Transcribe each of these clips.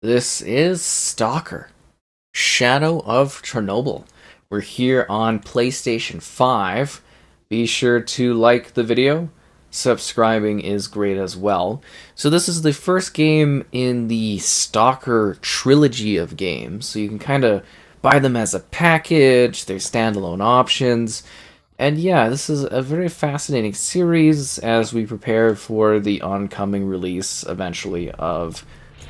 This is Stalker, Shadow of Chernobyl. We're here on PlayStation 5. Be sure to like the video. Subscribing is great as well. So this is the first game in the Stalker Trilogy of games. So you can kind of buy them as a package. There's standalone options. And yeah, this is a very fascinating series as we prepare for the oncoming release eventually of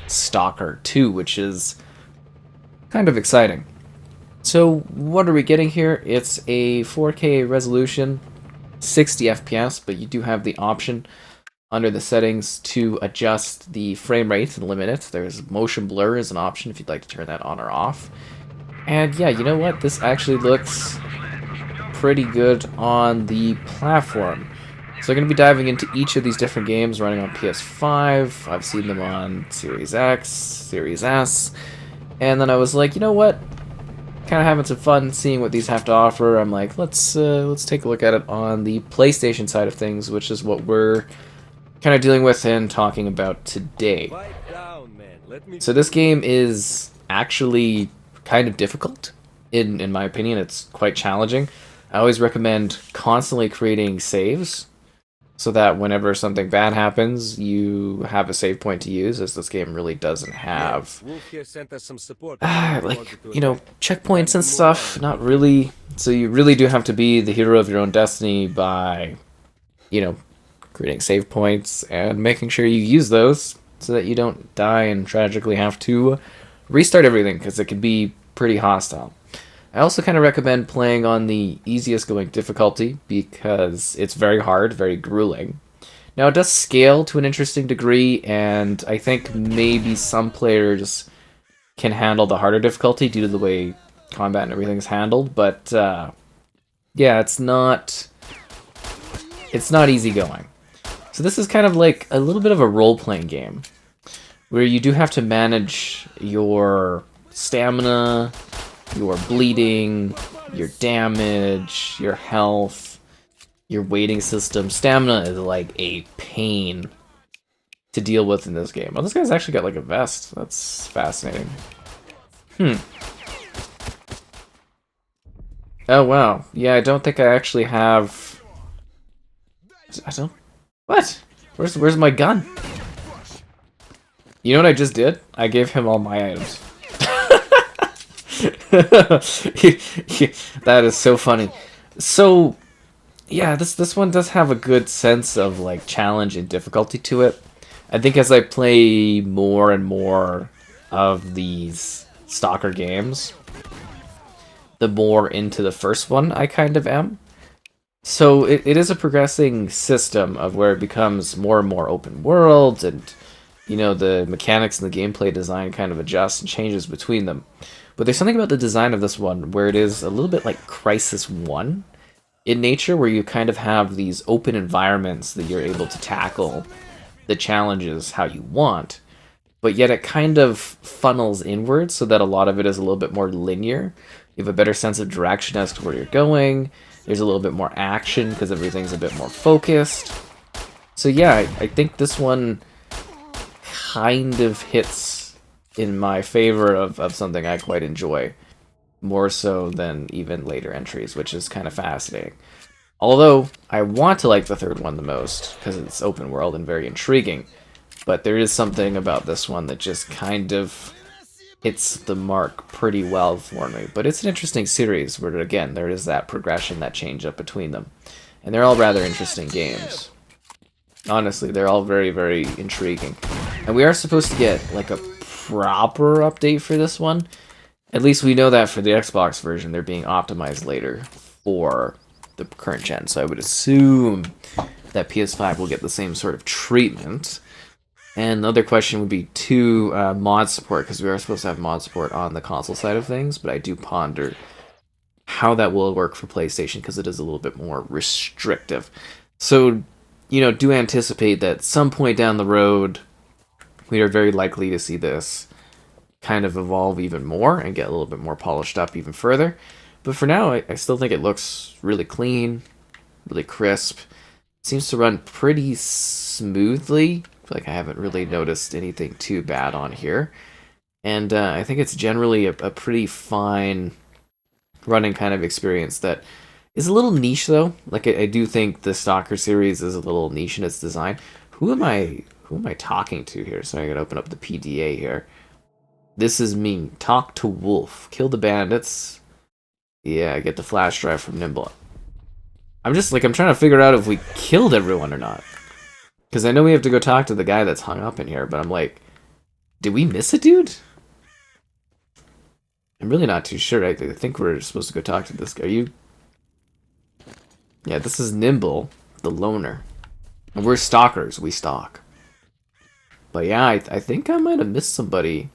Stalker 2, which is kind of exciting. So what are we getting here? It's a 4K resolution, 60 FPS, but you do have the option under the settings to adjust the frame rate and limit it. There's motion blur as an option if you'd like to turn that on or off. And yeah, you know what? This actually looks pretty good on the platform. So I'm going to be diving into each of these different games running on PS5. I've seen them on Series X, Series S, and then I was like, you know what? Kind of having some fun seeing what these have to offer. I'm like, let's take a look at it on the PlayStation side of things, which is what we're kind of dealing with and talking about today. So this game is actually kind of difficult. In my opinion, it's quite challenging. I always recommend constantly creating saves, so that whenever something bad happens, you have a save point to use, as this game really doesn't have, checkpoints and stuff, not really. So you really do have to be the hero of your own destiny by, creating save points and making sure you use those so that you don't die and tragically have to restart everything, because it can be pretty hostile. I also kind of recommend playing on the easiest going difficulty because it's very hard, very grueling. Now, it does scale to an interesting degree, and I think maybe some players can handle the harder difficulty due to the way combat and everything is handled, but yeah, it's not easy going. So this is kind of like a little bit of a role-playing game where you do have to manage your stamina, your bleeding, your damage, your health, your waiting system. Stamina is like a pain to deal with in this game. Oh, this guy's actually got like a vest. That's fascinating. Oh, wow. Yeah, I don't think I actually have... What? Where's my gun? You know what I just did? I gave him all my items. That is so funny. So yeah, this one does have a good sense of like challenge and difficulty to it. I think as I play more and more of these Stalker games, the more into the first one I kind of am. So it is a progressing system of where it becomes more and more open world, and the mechanics and the gameplay design kind of adjusts and changes between them. But there's something about the design of this one where it is a little bit like Crisis 1 in nature, where you kind of have these open environments that you're able to tackle the challenges how you want, but yet it kind of funnels inwards so that a lot of it is a little bit more linear. You have a better sense of direction as to where you're going. There's a little bit more action because everything's a bit more focused. So yeah, I think this one kind of hits in my favor of something I quite enjoy, more so than even later entries, which is kind of fascinating. Although, I want to like the third one the most, because it's open world and very intriguing, but there is something about this one that just kind of hits the mark pretty well for me. But it's an interesting series, where again, there is that progression, that change up between them. And they're all rather interesting games. Honestly, they're all very, very intriguing. And we are supposed to get like a proper update for this one. At least we know that for the Xbox version, they're being optimized later for the current gen. So I would assume that PS5 will get the same sort of treatment. And the other question would be mod support, because we are supposed to have mod support on the console side of things, but I do ponder how that will work for PlayStation, because it is a little bit more restrictive. So, do anticipate that some point down the road, we are very likely to see this kind of evolve even more and get a little bit more polished up even further. But for now, I still think it looks really clean, really crisp. It seems to run pretty smoothly. I feel like I haven't really noticed anything too bad on here. And I think it's generally a pretty fine running kind of experience that is a little niche though. Like I do think the Stalker series is a little niche in its design. Who am I talking to here? So I gotta open up the PDA here. This is me. Talk to Wolf. Kill the bandits. Yeah, get the flash drive from Nimble. I'm just like I'm trying to figure out if we killed everyone or not. Because I know we have to go talk to the guy that's hung up in here, but I'm like, did we miss a dude? I'm really not too sure. I think we're supposed to go talk to this guy. Are you? Yeah, this is Nimble, the loner. And we're stalkers. We stalk. But yeah, I think I might have missed somebody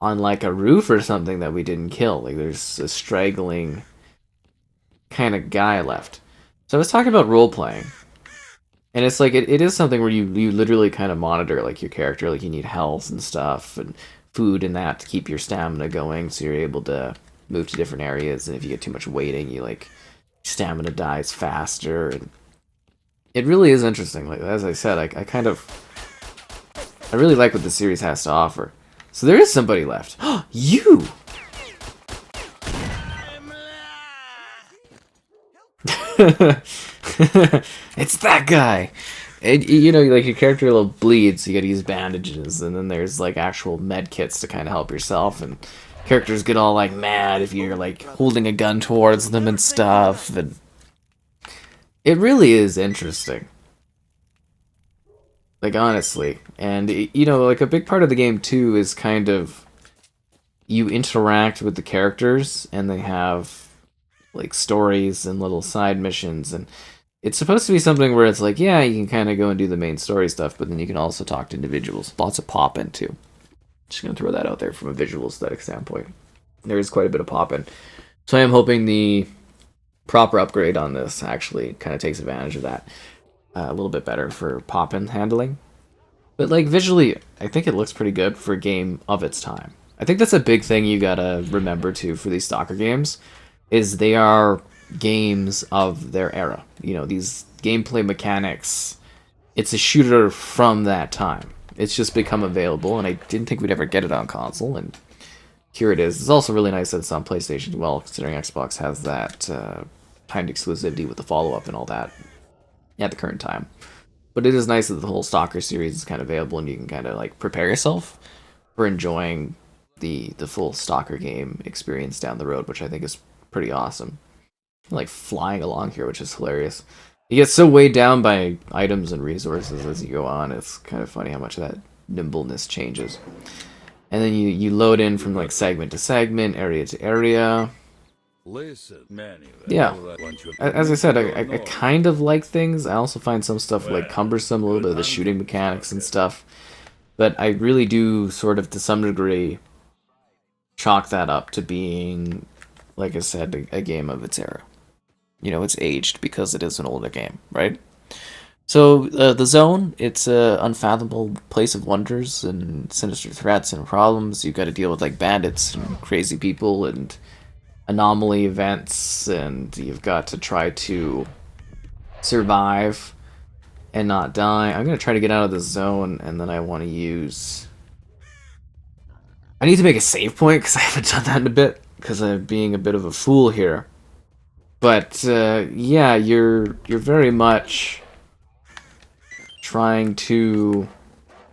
on like a roof or something that we didn't kill. Like there's a straggling kind of guy left. So I was talking about role playing. And it's like it is something where you literally kind of monitor like your character, like you need health and stuff and food and that to keep your stamina going so you're able to move to different areas, and if you get too much waiting, you like stamina dies faster, and it really is interesting. Like as I said, I really like what the series has to offer. So there is somebody left. You! It's that guy! And, you know, like your character will bleed, so you gotta use bandages, and then there's like actual med kits to kind of help yourself, and characters get all like mad if you're like holding a gun towards them and stuff, and it really is interesting. Like honestly, and you know, like a big part of the game too is kind of you interact with the characters, and they have like stories and little side missions, and it's supposed to be something where it's like, yeah, you can kind of go and do the main story stuff, but then you can also talk to individuals. Lots of pop-in too. Just gonna throw that out there from a visual aesthetic standpoint. There is quite a bit of pop-in, so I am hoping the proper upgrade on this actually kind of takes advantage of that a little bit better for pop-in handling. But like visually, I think it looks pretty good for a game of its time. I think that's a big thing you gotta remember too for these Stalker games, is they are games of their era. You know, these gameplay mechanics, it's a shooter from that time. It's just become available, and I didn't think we'd ever get it on console, and here it is. It's also really nice that it's on PlayStation as well, considering Xbox has that timed exclusivity with the follow-up and all that at the current time. But it is nice that the whole Stalker series is kind of available, and you can kind of like prepare yourself for enjoying the full Stalker game experience down the road, which I think is pretty awesome. I'm like flying along here, which is hilarious. You get so weighed down by items and resources as you go on. It's kind of funny how much that nimbleness changes. And then you load in from like segment to segment, area to area. Yeah, as I said, I kind of like things. I also find some stuff like cumbersome, a little bit of the shooting mechanics and stuff. But I really do sort of, to some degree, chalk that up to being, like I said, a game of its era. You know, it's aged because it is an older game, right? So the zone, it's a unfathomable place of wonders and sinister threats and problems. You've got to deal with like bandits and crazy people and anomaly events, and you've got to try to survive and not die. I'm gonna try to get out of the zone, and then I want to use. I need to make a save point because I haven't done that in a bit because I'm being a bit of a fool here. But yeah, you're very much trying to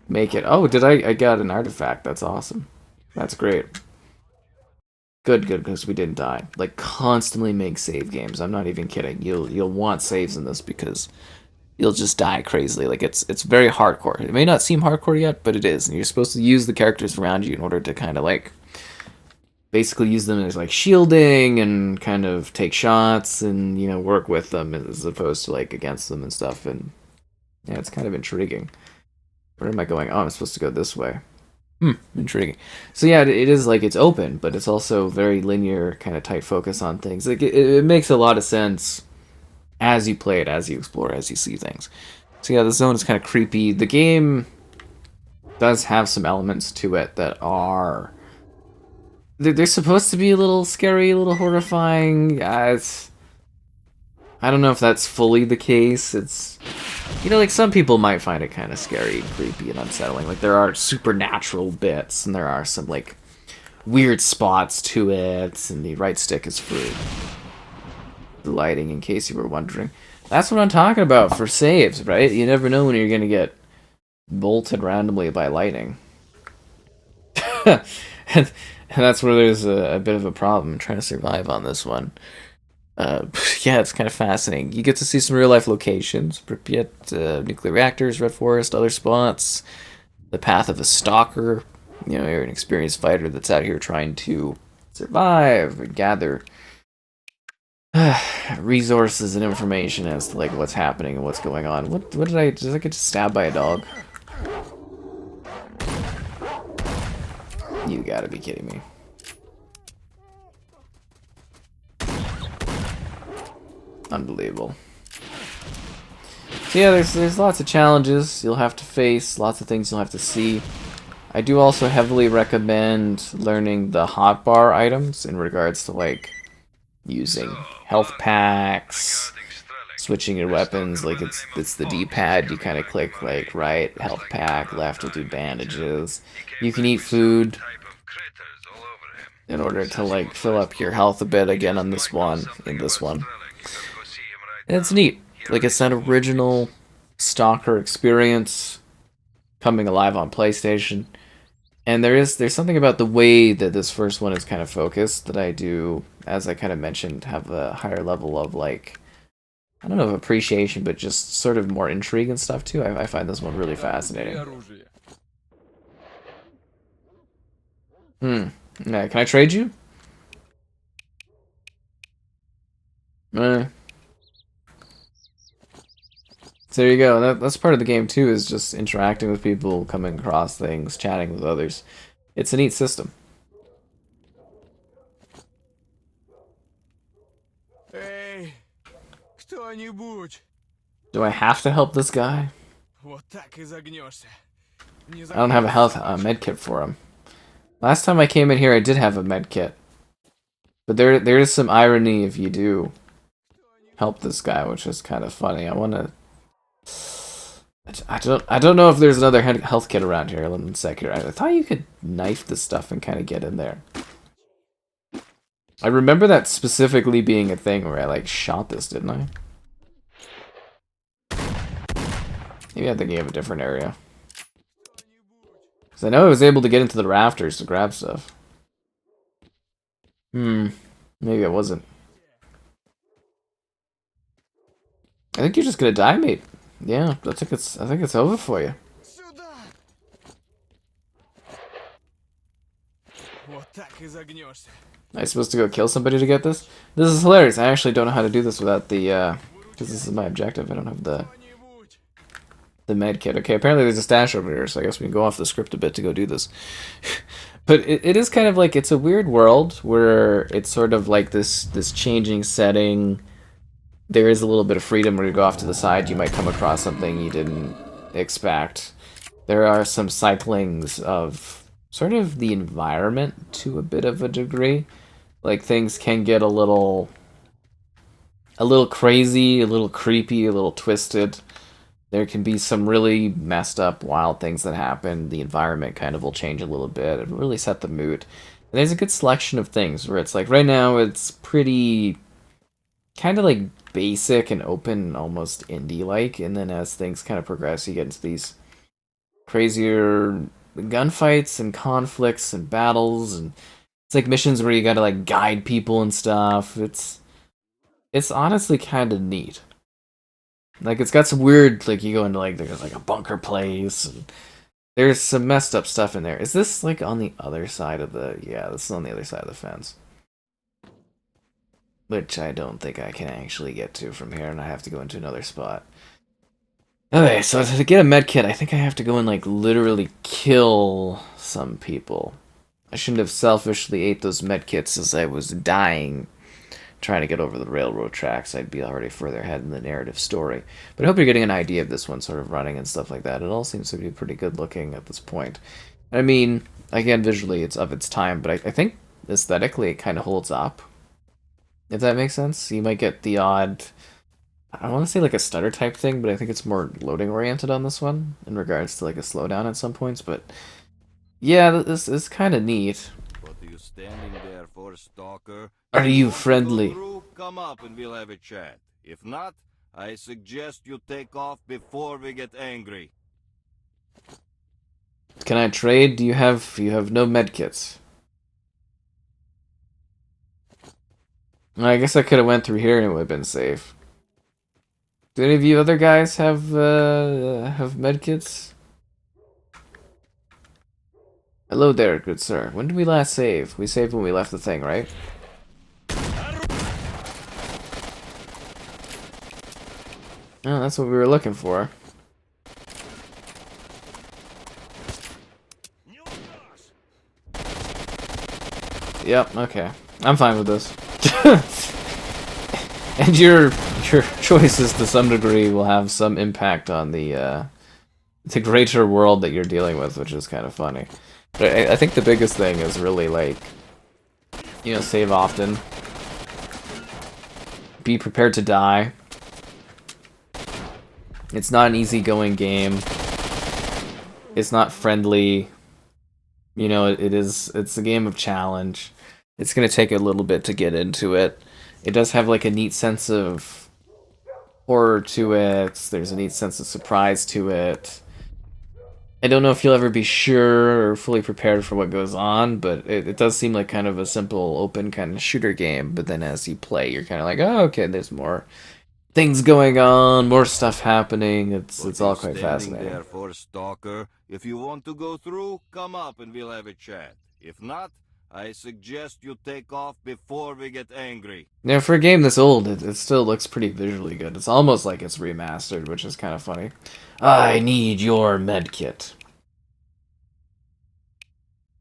make it. Oh, I got an artifact? That's awesome. That's great. Good, because we didn't die. Like constantly make save games. I'm not even kidding. You'll want saves in this because you'll just die crazily. Like it's very hardcore. It may not seem hardcore yet, but it is. And you're supposed to use the characters around you in order to kind of like basically use them as like shielding and kind of take shots and, you know, work with them as opposed to like against them and stuff. And yeah, it's kind of intriguing. Where am I going? Oh, I'm supposed to go this way. Intriguing. So yeah, it is like it's open, but it's also very linear, kind of tight focus on things. Like it makes a lot of sense as you play it, as you explore, as you see things. So yeah, the zone is kind of creepy. The game does have some elements to it that are they're supposed to be a little scary, a little horrifying. I don't know if that's fully the case. You know, like, some people might find it kind of scary and creepy and unsettling. Like, there are supernatural bits, and there are some, like, weird spots to it, and the right stick is for the lighting, in case you were wondering. That's what I'm talking about for saves, right? You never know when you're going to get bolted randomly by lightning. and, and that's where there's a bit of a problem trying to survive on this one. Yeah, it's kind of fascinating. You get to see some real-life locations. Pripyat, nuclear reactors, Red Forest, other spots. The path of a stalker. You know, you're an experienced fighter that's out here trying to survive and gather resources and information as to, like, what's happening and what's going on. What did I get stabbed by a dog? You gotta be kidding me. Unbelievable. So yeah, there's lots of challenges you'll have to face, lots of things you'll have to see. I do also heavily recommend learning the hotbar items in regards to, like, using health packs, switching your weapons. Like, it's the D-pad. You kind of click, like, right, health pack, left will do bandages. You can eat food in order to, like, fill up your health a bit again on this one, in this one. And it's neat. Like, it's that original Stalker experience coming alive on PlayStation. And there's something about the way that this first one is kind of focused that I do, as I kind of mentioned, have a higher level of, like, I don't know if appreciation, but just sort of more intrigue and stuff too. I find this one really fascinating. Yeah, can I trade you? So there you go. That's part of the game too, is just interacting with people, coming across things, chatting with others. It's a neat system. Hey, кто-нибудь. Do I have to help this guy? Вот так и загнешься. I don't have a med kit for him. Last time I came in here, I did have a med kit. But there is some irony if you do help this guy, which is kind of funny. I don't know if there's another health kit around here. Let me check here. I thought you could knife this stuff and kind of get in there. I remember that specifically being a thing where I, like, shot this, didn't I? Maybe I'm thinking of a different area. Because I know I was able to get into the rafters to grab stuff. Maybe I wasn't. I think you're just gonna die, mate. Yeah, I think it's over for you. Am I supposed to go kill somebody to get this? This is hilarious. I actually don't know how to do this without the, because this is my objective. I don't have the med kit. Okay, apparently there's a stash over here, so I guess we can go off the script a bit to go do this. But it is kind of like, it's a weird world where it's sort of like this changing setting. There is a little bit of freedom where you go off to the side. You might come across something you didn't expect. There are some cyclings of sort of the environment to a bit of a degree. Like, things can get a little crazy, a little creepy, a little twisted. There can be some really messed up, wild things that happen. The environment kind of will change a little bit. It'll really set the mood. And there's a good selection of things where it's like, right now it's pretty kind of like basic and open, almost indie-like, and then as things kind of progress, you get into these crazier gunfights and conflicts and battles, and it's like missions where you gotta, like, guide people and stuff. It's honestly kind of neat. Like, it's got some weird, like, you go into, like, there's like a bunker place, and there's some messed up stuff in there. Is this, like, on the other side of the, yeah, this is on the other side of the fence. Which I don't think I can actually get to from here, and I have to go into another spot. Okay, so to get a med kit, I think I have to go and, like, literally kill some people. I shouldn't have selfishly ate those med kits as I was dying, trying to get over the railroad tracks. I'd be already further ahead in the narrative story. But I hope you're getting an idea of this one sort of running and stuff like that. It all seems to be pretty good looking at this point. I mean, again, visually it's of its time, but I think aesthetically it kind of holds up. If that makes sense. You might get the odd I want to say like a stutter type thing, but I think it's more loading oriented on this one in regards to like a slowdown at some points. But yeah, this is kind of neat. What are you standing there for, Stalker? Are If you you want to go friendly? through, come up and we'll have a chat. If not, I suggest you take off before we get angry. Can I trade? Do you have no medkits? I guess I could have went through here and it would have been safe. Do any of you other guys have medkits? Hello there, good sir. When did we last save? We saved when we left the thing, right? Oh, that's what we were looking for. Yep, okay. I'm fine with this. And your choices to some degree will have some impact on the greater world that you're dealing with, which is kind of funny. But I think the biggest thing is really like, you know, save often. Be prepared to die. It's not an easygoing game. It's not friendly. You know, it's a game of challenge. It's gonna take a little bit to get into it. It does have like a neat sense of horror to it. There's a neat sense of surprise to it. I don't know if you'll ever be sure or fully prepared for what goes on, but it does seem like kind of a simple, open kind of shooter game. But then as you play, you're kind of like, oh, okay, there's more things going on, more stuff happening. It's all quite fascinating. There for, Stalker. If you want to go through, come up and we'll have a chat. If not, I suggest you take off before we get angry. Now, for a game this old, it still looks pretty visually good. It's almost like it's remastered, which is kind of funny. I need your medkit.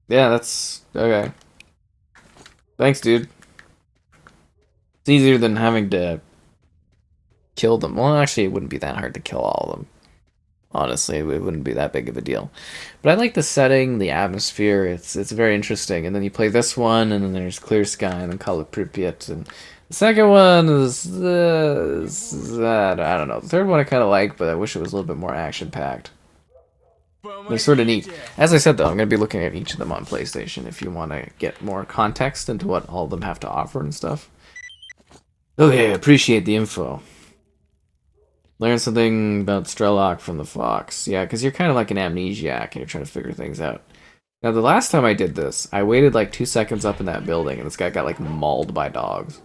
Yeah, that's okay. Thanks, dude. It's easier than having to kill them. Well, actually, it wouldn't be that hard to kill all of them. Honestly, it wouldn't be that big of a deal. But I like the setting, the atmosphere. It's very interesting. And then you play this one, and then there's Clear Sky, and then Call of Pripyat, and the second one is that I don't know. The third one I kind of like, but I wish it was a little bit more action packed. They're sort of neat. As I said, though, I'm going to be looking at each of them on PlayStation if you want to get more context into what all of them have to offer and stuff. Okay, appreciate the info. Learn something about Strelok from the Fox. Yeah, because you're kind of like an amnesiac and you're trying to figure things out. Now, the last time I did this, I waited like 2 seconds up in that building and this guy got like mauled by dogs.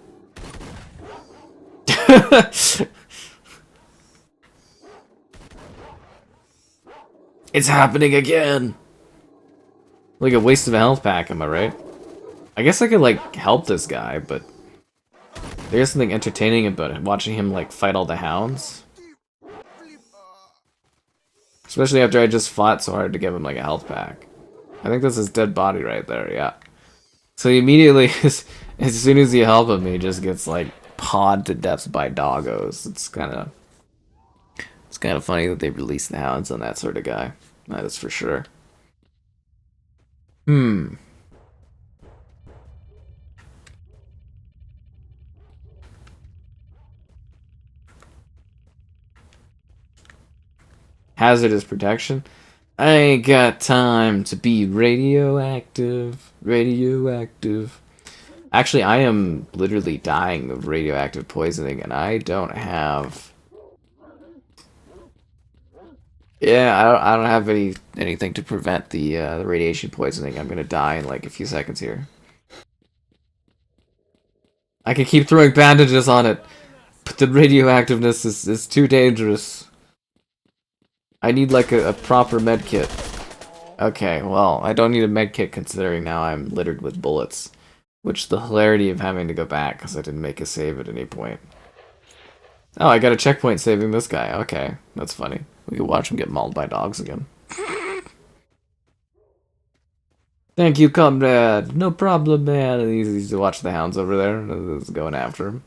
It's happening again! Like a waste of a health pack, am I right? I guess I could like help this guy, but there's something entertaining about it, watching him like fight all the hounds. Especially after I just fought so hard to give him like a health pack. I think that's his dead body right there, yeah. So he immediately, as soon as you help him, he just gets like pawed to death by doggos. It's kind of funny that they release the hounds on that sort of guy. That is for sure. Hazardous protection. I ain't got time to be radioactive. Radioactive. Actually, I am literally dying of radioactive poisoning, and I don't have. Yeah, I don't have anything to prevent the radiation poisoning. I'm gonna die in like a few seconds here. I can keep throwing bandages on it, but the radioactiveness is too dangerous. I need like a proper med kit. Okay, well, I don't need a med kit considering now I'm littered with bullets. Which the hilarity of having to go back because I didn't make a save at any point. Oh, I got a checkpoint saving this guy. Okay, that's funny. We can watch him get mauled by dogs again. Thank you, comrade. No problem, man. And he's to watch the hounds over there. Is going after him.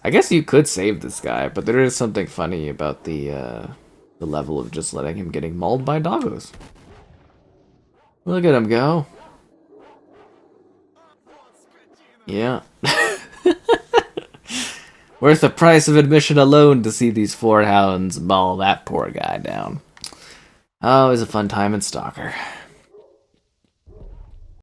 I guess you could save this guy, but there is something funny about the level of just letting him getting mauled by doggos. Look at him go. Yeah. Worth the price of admission alone to see these four hounds maul that poor guy down. Oh, it was a fun time in Stalker.